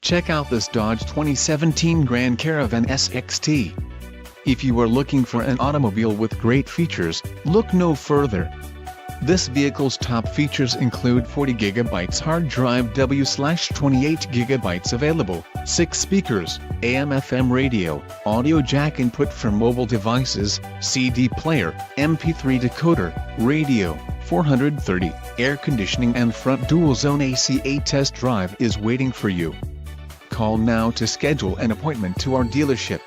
Check out this Dodge 2017 Grand Caravan SXT. If you are looking for an automobile with great features, look no further. This vehicle's top features include 40 GB hard drive W/28 GB available, 6 speakers, AM/FM radio, audio jack input for mobile devices, CD player, MP3 decoder, radio, 430, air conditioning and front dual-zone AC. A test drive is waiting for you. Call now to schedule an appointment to our dealership.